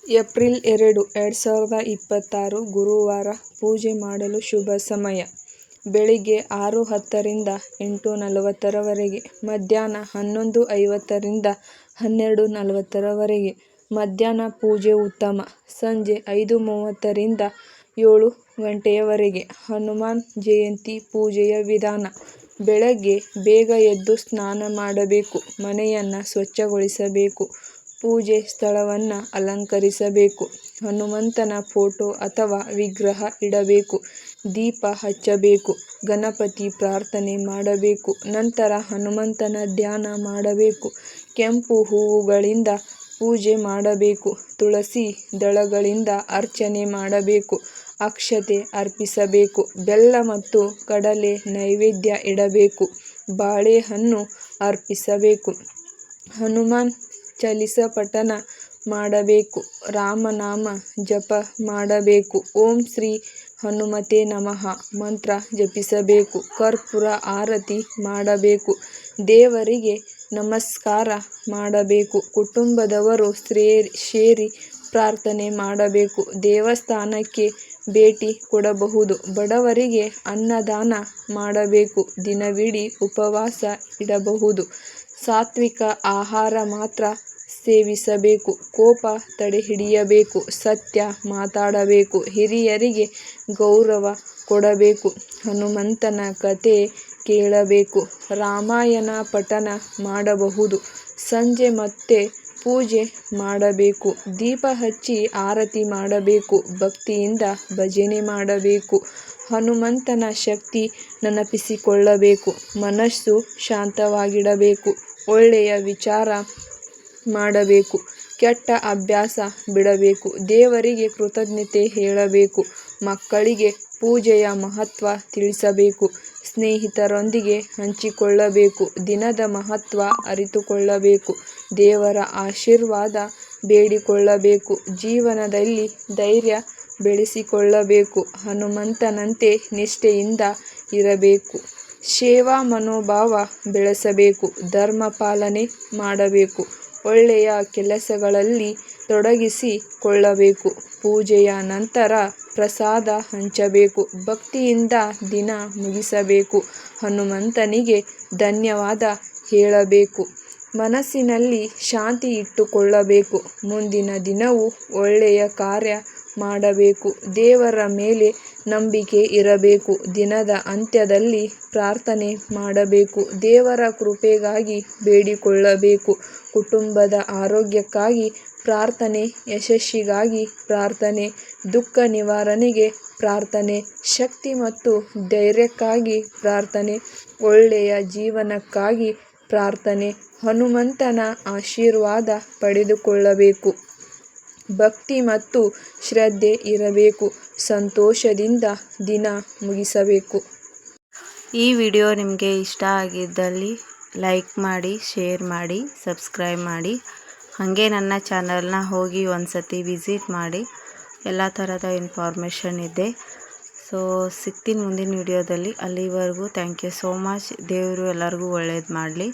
April 2, 2026 ಗುರುವಾರ. ಪೂಜೆ ಮಾಡಲು ಶುಭ ಸಮಯ ಬೆಳಿಗ್ಗೆ 6:10 ರಿಂದ 8:40 ರವರೆಗೆ, ಮಧ್ಯಾಹ್ನ 11:50 ರಿಂದ 12:40 ರವರೆಗೆ. ಮಧ್ಯಾಹ್ನ ಪೂಜೆ ಉತ್ತಮ. ಸಂಜೆ 5:30 ರಿಂದ 7 ಗಂಟೆಯವರೆಗೆ. ಹನುಮಾನ್ ಜಯಂತಿ ಪೂಜೆಯ ವಿಧಾನ: ಬೆಳಗ್ಗೆ ಬೇಗ ಎದ್ದು ಸ್ನಾನ ಮಾಡಬೇಕು, ಮನೆಯನ್ನು ಸ್ವಚ್ಛಗೊಳಿಸಬೇಕು, ಪೂಜೆ ಸ್ಥಳವನ್ನು ಅಲಂಕರಿಸಬೇಕು, ಹನುಮಂತನ ಫೋಟೋ ಅಥವಾ ವಿಗ್ರಹ ಇಡಬೇಕು, ದೀಪ ಹಚ್ಚಬೇಕು, ಗಣಪತಿ ಪ್ರಾರ್ಥನೆ ಮಾಡಬೇಕು, ನಂತರ ಹನುಮಂತನ ಧ್ಯಾನ ಮಾಡಬೇಕು, ಕೆಂಪು ಹೂವುಗಳಿಂದ ಪೂಜೆ ಮಾಡಬೇಕು, ತುಳಸಿ ದಳಗಳಿಂದ ಅರ್ಚನೆ ಮಾಡಬೇಕು, ಅಕ್ಷತೆ ಅರ್ಪಿಸಬೇಕು, ಬೆಲ್ಲ ಮತ್ತು ಕಡಲೆ ನೈವೇದ್ಯ ಇಡಬೇಕು, ಬಾಳೆಹಣ್ಣು ಅರ್ಪಿಸಬೇಕು, ಹನುಮಾನ್ ಚಾಲಿಸ ಪಠಣ ಮಾಡಬೇಕು, ರಾಮನಾಮ ಜಪ ಮಾಡಬೇಕು, ಓಂ ಶ್ರೀ ಹನುಮತೆ ನಮಃ ಮಂತ್ರ ಜಪಿಸಬೇಕು, ಕರ್ಪೂರ ಆರತಿ ಮಾಡಬೇಕು, ದೇವರಿಗೆ ನಮಸ್ಕಾರ ಮಾಡಬೇಕು, ಕುಟುಂಬದವರು ಸೇರಿ ಪ್ರಾರ್ಥನೆ ಮಾಡಬೇಕು, ದೇವಸ್ಥಾನಕ್ಕೆ ಭೇಟಿ ಕೊಡಬಹುದು, ಬಡವರಿಗೆ ಅನ್ನದಾನ ಮಾಡಬೇಕು, ದಿನವಿಡೀ ಉಪವಾಸ ಇಡಬಹುದು, ಸಾತ್ವಿಕ ಆಹಾರ ಮಾತ್ರ ಸೇವಿಸಬೇಕು, ಕೋಪ ತಡೆಹಿಡಿಯಬೇಕು, ಸತ್ಯ ಮಾತಾಡಬೇಕು, ಹಿರಿಯರಿಗೆ ಗೌರವ ಕೊಡಬೇಕು, ಹನುಮಂತನ ಕಥೆ ಕೇಳಬೇಕು, ರಾಮಾಯಣ ಪಠಣ ಮಾಡಬಹುದು, ಸಂಜೆ ಮತ್ತೆ ಪೂಜೆ ಮಾಡಬೇಕು, ದೀಪ ಹಚ್ಚಿ ಆರತಿ ಮಾಡಬೇಕು, ಭಕ್ತಿಯಿಂದ ಭಜನೆ ಮಾಡಬೇಕು, ಹನುಮಂತನ ಶಕ್ತಿ ನೆನಪಿಸಿಕೊಳ್ಳಬೇಕು, ಮನಸ್ಸು ಶಾಂತವಾಗಿಡಬೇಕು, ಒಳ್ಳೆಯ ವಿಚಾರ ಮಾಡಬೇಕು, ಕೆಟ್ಟ ಅಭ್ಯಾಸ ಬಿಡಬೇಕು, ದೇವರಿಗೆ ಕೃತಜ್ಞತೆ ಹೇಳಬೇಕು, ಮಕ್ಕಳಿಗೆ ಪೂಜೆಯ ಮಹತ್ವ ತಿಳಿಸಬೇಕು, ಸ್ನೇಹಿತರೊಂದಿಗೆ ಹಂಚಿಕೊಳ್ಳಬೇಕು, ದಿನದ ಮಹತ್ವ ಅರಿತುಕೊಳ್ಳಬೇಕು, ದೇವರ ಆಶೀರ್ವಾದ ಬೇಡಿಕೊಳ್ಳಬೇಕು, ಜೀವನದಲ್ಲಿ ಧೈರ್ಯ ಬೆಳೆಸಿಕೊಳ್ಳಬೇಕು, ಹನುಮಂತನಂತೆ ನಿಷ್ಠೆಯಿಂದ ಇರಬೇಕು, ಸೇವಾ ಮನೋಭಾವ ಬೆಳೆಸಬೇಕು, ಧರ್ಮ ಪಾಲನೆ ಮಾಡಬೇಕು, ಒಳ್ಳೆಯ ಕೆಲಸಗಳಲ್ಲಿ ತೊಡಗಿಸಿಕೊಳ್ಳಬೇಕು, ಪೂಜೆಯ ನಂತರ ಪ್ರಸಾದ ಹಂಚಬೇಕು, ಭಕ್ತಿಯಿಂದ ದಿನ ಮುಗಿಸಬೇಕು, ಹನುಮಂತನಿಗೆ ಧನ್ಯವಾದ ಹೇಳಬೇಕು, ಮನಸ್ಸಿನಲ್ಲಿ ಶಾಂತಿ ಇಟ್ಟುಕೊಳ್ಳಬೇಕು, ಮುಂದಿನ ದಿನವೂ ಒಳ್ಳೆಯ ಕಾರ್ಯ ಮಾಡಬೇಕು, ದೇವರ ಮೇಲೆ ನಂಬಿಕೆ ಇರಬೇಕು, ದಿನದ ಅಂತ್ಯದಲ್ಲಿ ಪ್ರಾರ್ಥನೆ ಮಾಡಬೇಕು, ದೇವರ ಕೃಪೆಗಾಗಿ ಬೇಡಿಕೊಳ್ಳಬೇಕು, ಕುಟುಂಬದ ಆರೋಗ್ಯಕ್ಕಾಗಿ ಪ್ರಾರ್ಥನೆ, ಯಶಸ್ಸಿಗಾಗಿ ಪ್ರಾರ್ಥನೆ, ದುಃಖ ನಿವಾರಣೆಗೆ ಪ್ರಾರ್ಥನೆ, ಶಕ್ತಿ ಮತ್ತು ಧೈರ್ಯಕ್ಕಾಗಿ ಪ್ರಾರ್ಥನೆ, ಒಳ್ಳೆಯ ಜೀವನಕ್ಕಾಗಿ ಪ್ರಾರ್ಥನೆ, ಹನುಮಂತನ ಆಶೀರ್ವಾದ ಪಡೆದುಕೊಳ್ಳಬೇಕು, ಭಕ್ತಿ ಮತ್ತು ಶ್ರದ್ಧೆ ಇರಬೇಕು, ಸಂತೋಷದಿಂದ ದಿನ ಮುಗಿಸಬೇಕು. ಈ ವಿಡಿಯೋ ನಿಮಗೆ ಇಷ್ಟ ಆಗಿದ್ದಲ್ಲಿ ಲೈಕ್ ಮಾಡಿ, ಶೇರ್ ಮಾಡಿ, ಸಬ್ಸ್ಕ್ರೈಬ್ ಮಾಡಿ. ಹಾಗೆ ನನ್ನ ಚಾನಲ್ನ ಹೋಗಿ ಒಂದು ಸತಿ ವಿಸಿಟ್ ಮಾಡಿ. ಎಲ್ಲ ಥರದ ಇನ್ಫಾರ್ಮೇಷನ್ ಇದೆ. ಸೊ ಸಿಗ್ತೀನಿ ಮುಂದಿನ ವಿಡಿಯೋದಲ್ಲಿ. ಅಲ್ಲಿವರೆಗೂ ಥ್ಯಾಂಕ್ ಯು ಸೋ ಮಚ್. ದೇವರು ಎಲ್ಲರಿಗೂ ಒಳ್ಳೇದು ಮಾಡಲಿ.